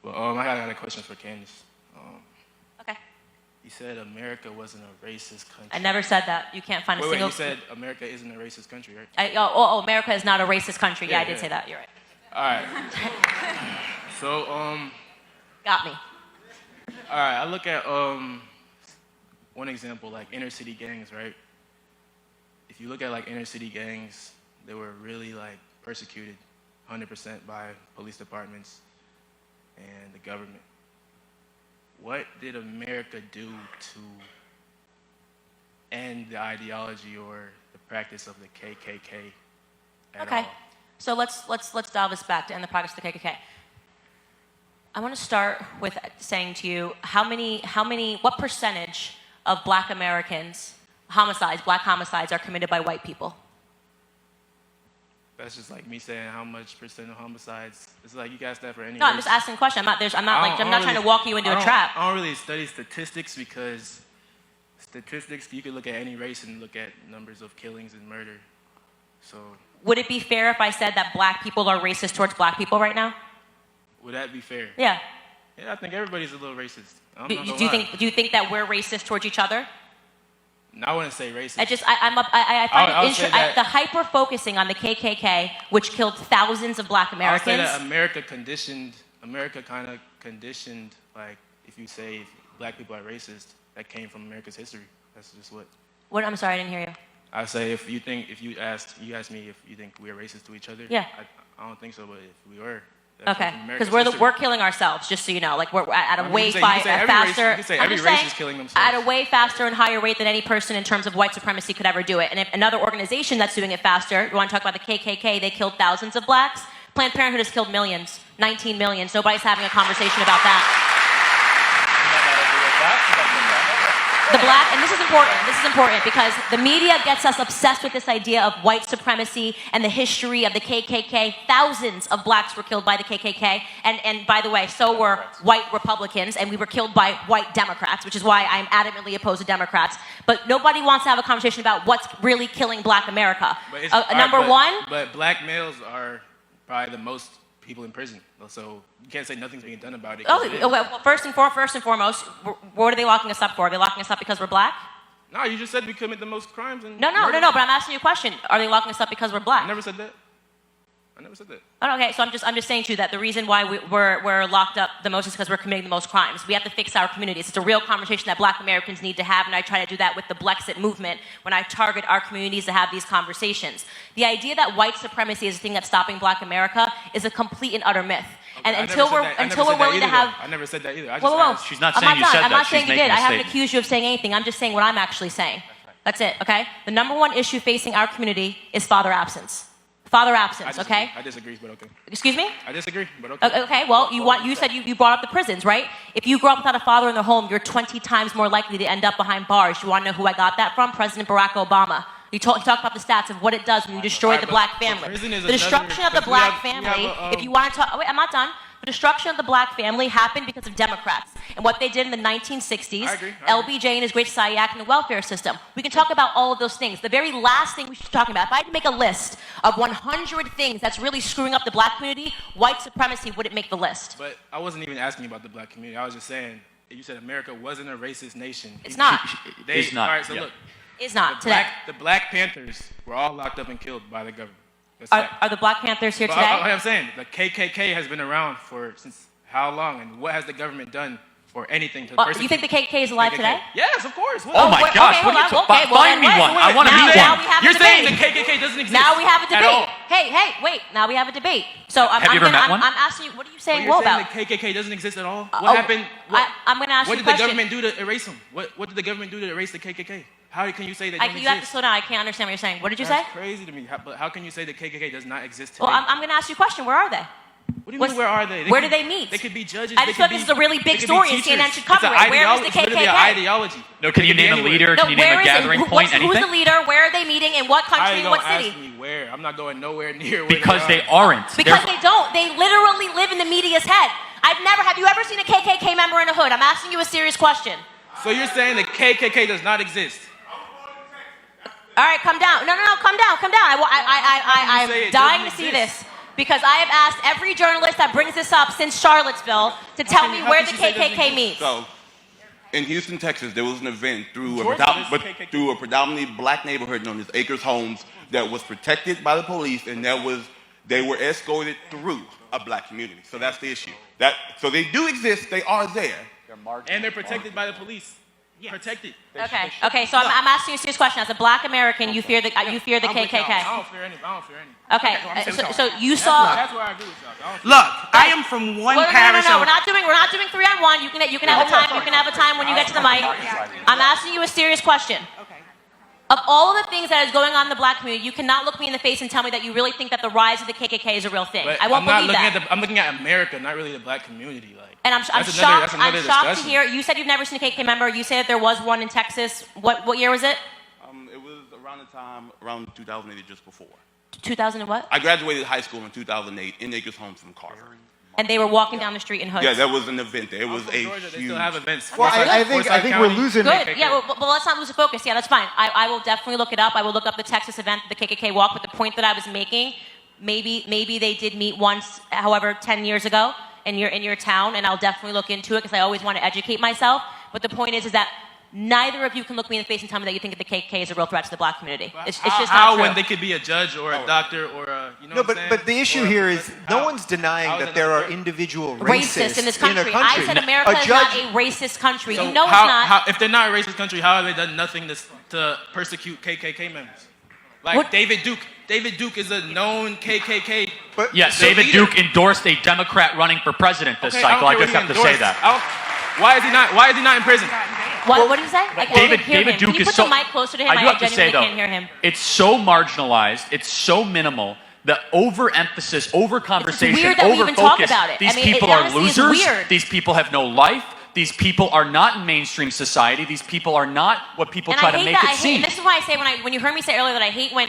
But I got a question for Candace. Okay. You said America wasn't a racist country. I never said that. You can't find a single... You said America isn't a racist country, right? America is not a racist country. Yeah, I did say that. You're right. All right. So, Got me. all right, I look at one example, like inner city gangs, right? If you look at like inner city gangs, they were really like persecuted 100% by police departments and the government. What did America do to end the ideology or the practice of the KKK at all? So let's dial this back to end the practice of the KKK. I want to start with saying to you what percentage of Black Americans black homicides are committed by white people? That's just like me saying how much percent of homicides. It's like you guys that for any. No, I'm just asking a question. I'm not trying to walk you into a trap. I don't really study statistics because statistics, you could look at any race and look at numbers of killings and murder. So. Would it be fair if I said that black people are racist towards black people right now? Would that be fair? Yeah. Yeah, I think everybody's a little racist. Do you think that we're racist towards each other? No, I wouldn't say racist. I find it interesting. The hyper focusing on the KKK, which killed thousands of Black Americans. I would say that America kind of conditioned, like, if you say black people are racist, that came from America's history. That's just what. What? I'm sorry, I didn't hear you. I say if you asked me if you think we are racist to each other. Yeah. I don't think so, but if we were. Okay, because we're killing ourselves, just so you know. Like we're at a way faster. Every race is killing themselves at a way faster and higher rate than any person in terms of white supremacy could ever do it. And if another organization that's doing it faster, you want to talk about the KKK? They killed thousands of blacks. Planned Parenthood has killed millions, 19 million. Nobody's having a conversation about that. And this is important because the media gets us obsessed with this idea of white supremacy and the history of the KKK. Thousands of blacks were killed by the KKK. And by the way, so were white Republicans, and we were killed by white Democrats, which is why I'm adamantly opposed to Democrats. But nobody wants to have a conversation about what's really killing Black America. Number one? But black males are probably the most people in prison. So you can't say nothing's being done about it. Well, first and foremost, what are they locking us up for? Are they locking us up because we're black? No, you just said we commit the most crimes. No, but I'm asking you a question. Are they locking us up because we're black? I never said that. Oh, okay, so I'm just saying to you that the reason why we're locked up the most is because we're committing the most crimes. We have to fix our communities. It's a real conversation that Black Americans need to have, and I try to do that with the Blexit movement when I target our communities to have these conversations. The idea that white supremacy is the thing that's stopping Black America is a complete and utter myth. Okay, and until we're willing to have... I never said that either. She's not saying you said that. I'm not saying you did. I haven't statement. accused you of saying anything. I'm just saying what I'm actually saying. That's it, okay? The number one issue facing our community is father absence. Father absence, okay? I disagree, but okay. Excuse me? I disagree, but okay. Okay, well, you said you brought up the prisons, right? If you grow up without a father in the home, you're 20 times more likely to end up behind bars. You want to know who I got that from? President Barack Obama. He talked about the stats of what it does when you destroy the black family. The destruction of the black family, if you want to talk... Wait, I'm not done. The destruction of the black family happened because of Democrats and what they did in the 1960s, I agree. LBJ and his Great Society Act and the welfare system. We can talk about all of those things. The very last thing we should be talking about, if I had to make a list of 100 things that's really screwing up the black community, white supremacy wouldn't make the list. But I wasn't even asking about the black community. I was just saying, you said America wasn't a racist nation. It's not. It's not. All right, so look. It's not today. The Black Panthers were all locked up and killed by the government. Are the Black Panthers here today? I'm saying, the KKK has been around since how long, and what has the government done for anything to persecute? You think the KKK is alive today? Yes, of course. Oh my gosh, find me one. I want to meet one. You're saying the KKK doesn't exist. Now we have a at debate. all. Hey, wait. Now we have a debate. So I'm asking you, what are you saying You're about? saying the KKK doesn't exist at all? What happened? I'm going to ask you a question. What did the government do to erase them? What did the government do to erase the KKK? How can you say they don't exist? You have to slow down. I can't understand what you're saying. What did you say? That's crazy to me. But how can you say the KKK does not exist today? Well, I'm going to ask you a question. Where are they? What do you mean, where are they? Where do they meet? They could be judges. I just thought this is a really big story and CNN should cover it. Where is the KKK? It's literally an ideology. No, can you name a leader? Can you name a gathering point? Anything? Who's the leader? Where are they meeting? In what country? In what city? Don't ask me where. I'm not going nowhere near where Because they aren't. Because they don't. They literally live in the media's head. Have you ever seen a KKK member in a hood? I'm asking you a serious question. So you're saying the KKK does not exist? All right, come down. No, come down. I'm dying to see this. Because I have asked every journalist that brings this up since Charlottesville to tell me where the KKK meets. So, in Houston, Texas, there was an event through a predominantly black neighborhood known as Acres Homes that was protected by the police, and they were escorted through a black community. So that's the issue. So they do exist. They are there. And they're protected by the police. Yes. Protected. Okay. So I'm asking you a serious question. As a black American, you fear the KKK. I don't fear any. Okay. So you saw. That's where I agree with y'all. Look, I am from one parish. No. We're not doing 3-on-1. You can have a time. You can have a time when you get to the mic. I'm asking you a serious question. Of all of the things that is going on in the black community, you cannot look me in the face and tell me that you really think that the rise of the KKK is a real thing. But I won't believe that. I'm looking at America, not really the black community. And I'm shocked to hear. You said you've never seen a KKK member. You said that there was one in Texas. What year was it? It was around 2008, just before. 2000 and what? I graduated high school in 2008 in Acres Homes from Carver. And they were walking down the street in hoods. Yeah, that was an event there. It was a Georgia, huge... They still have events. Well, I think we're losing... Good. Yeah, but let's not lose the focus. Yeah, that's fine. I will definitely look it up. I will look up the Texas event, the KKK walk. But the point that I was making, maybe they did meet once, however, 10 years ago in your town, and I'll definitely look into it because I always want to educate myself. But the point is that neither of you can look me in the face and tell me that you think that the KKK is a real threat to the black community. It's just not true. When they could be a judge or a doctor or a, you know No, what I'm saying? but the issue here is no one's denying that there are individual racists in this country. in a country. I said America is not a racist country. So you know it's not. If they're not a racist country, how have they done nothing to persecute KKK members? Like What? David Duke. David Duke is a known KKK. But Yes, David Duke endorsed a Democrat running for president this cycle. I just have to say that. Why is he not in prison? What did you say? I can't hear David him. Duke Can you is put so. the mic closer to him? I do have to genuinely say though, can't hear him. it's so marginalized. It's so minimal. The overemphasis, overconversation, It's weird that we even talk overfocus. about it. These I mean, people it are honestly is losers. weird. These people have no life. These people are not in mainstream society. These people are not what people try to make it seem. And this is why I say when you heard me say earlier that I hate when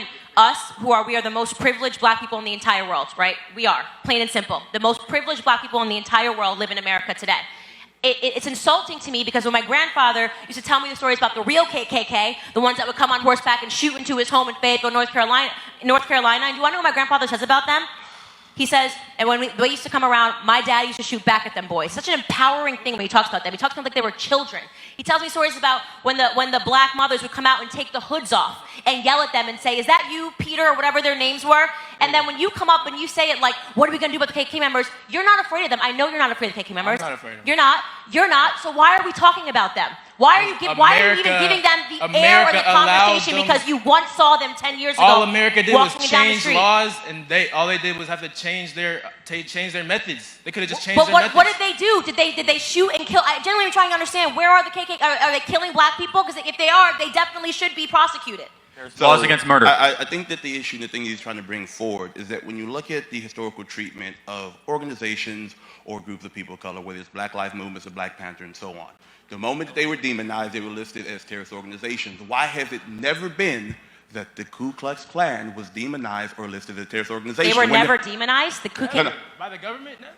we are the most privileged black people in the entire world, right? We are, plain and simple. The most privileged black people in the entire world live in America today. It's insulting to me because when my grandfather used to tell me the stories about the real KKK, the ones that would come on horseback and shoot into his home in Fayetteville, North Carolina, and do you want to know what my grandfather says about them? He says, and when they used to come around, my dad used to shoot back at them boys. Such an empowering thing when he talks about them. He talks about them like they were children. He tells me stories about when the black mothers would come out and take the hoods off and yell at them and say, "Is that you, Peter," or whatever their names were? And then when you come up and you say it like, "What are we going to do about the KKK members?" You're not afraid of them. I know you're not afraid of the KKK members. I'm not afraid of them. You're not. You're not. So why are we talking about them? Why are you even giving them the air of the conversation? Because you once saw them 10 years ago. All America did was walking down the change street. laws, and all they did was have to change their methods. They could have just changed their methods. But what did they do? Did they shoot and kill? I generally am trying to understand, where are the KKK? Are they killing black people? Because if they are, they definitely should be prosecuted. Laws against murder. I think that the issue, the thing he's trying to bring forward is that when you look at the historical treatment of organizations or groups of people of color, whether it's Black Lives Movements or Black Panther and so on, the moment that they were demonized, they were listed as terrorist organizations. Why has it never been that the Ku Klux Klan was demonized or listed as a terrorist organization? They were never demonized? The Ku Klux No. By the government, never.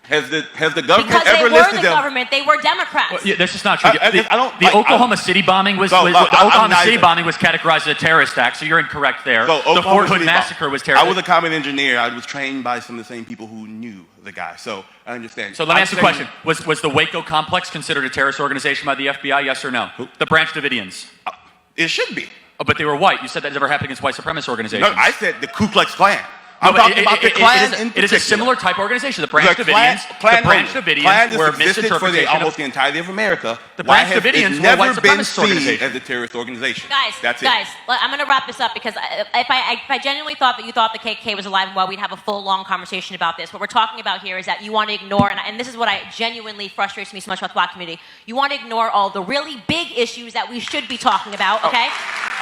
Has the government Because ever they were listed the them? government. They were Democrats. Well, yeah, that's just not true. The Oklahoma City bombing was categorized as a terrorist act, so you're incorrect there. So, the Fort Hood massacre was terrorist. I was a common engineer. I was trained by some of the same people who knew the guy, so I understand. So let me ask you a question. Was the Waco complex considered a terrorist organization by the FBI, yes or no? Who? The Branch Davidians. It should be. Oh, but they were white. You said that never happened against white supremacist organizations. No, I said the Ku Klux Klan. No, I'm talking about the Klan in it is a similar type organization. The Branch Davidians were existed for misinterpretation almost the entirety of America. The Branch Davidians were a white never been supremacist seen organization. as a terrorist organization. Guys, I'm going to wrap this up because if I genuinely thought that you thought the KKK was alive and well, we'd have a full, long conversation about this. What we're talking about here is that you want to ignore, and this is what genuinely frustrates me so much about the black community. You want to ignore all the really big issues that we should be talking about, okay?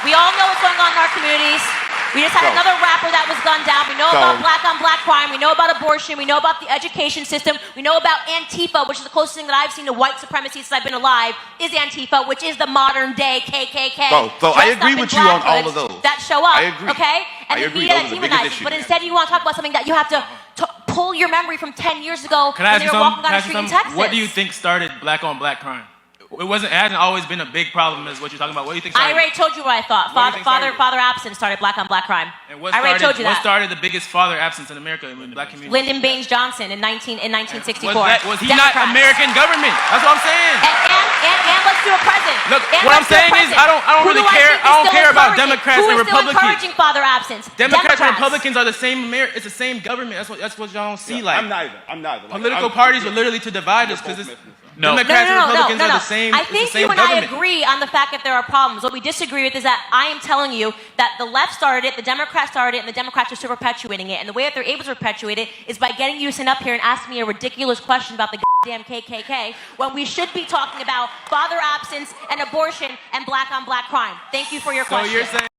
We all know what's going on in our communities. We just had another rapper that was gunned down. We know about black-on-black crime. We know about abortion. We know about the education system. We know about Antifa, which is the closest thing that I've seen to white supremacy since I've been alive, is Antifa, which is the modern-day KKK. So I agree with you on all of those. That show up, I agree. okay? And I the agree. media Those are the biggest demonizes. But issues. instead you want to talk about something that you have to pull your memory from 10 years ago Can I when ask they you were walking something? down the street in Texas. What do you think started black-on-black crime? It hasn't always been a big problem as what you're talking about. What do you think? I already told you what I thought. What do you think Father absence started black on black crime. And what I already told you what that. started the biggest father absence in America in the black community? Lyndon Baines Johnson in 1964. Was he not Democrats. American government? That's what I'm saying. And let's do a president. Look, And what I'm let's do a saying is president. I don't Who really do care. think is I don't still care about encouraging? Democrats Who and is still Republicans. encouraging father absence? Democrats and Republicans are the same. It's the same government. That's what y'all don't see. Like I'm neither. Like, political parties are literally to divide us because No. Democrats and Republicans are the same. I it's think the same you and government. I agree on the fact that there are problems. What we disagree with is that I am telling you that the left started it, the Democrats started it, and the Democrats are still perpetuating it. And the way that they're able to perpetuate it is by getting you to sit up here and ask me a ridiculous question about the goddamn KKK when we should be talking about father absence and abortion and black on black crime. Thank you for your question. So you're saying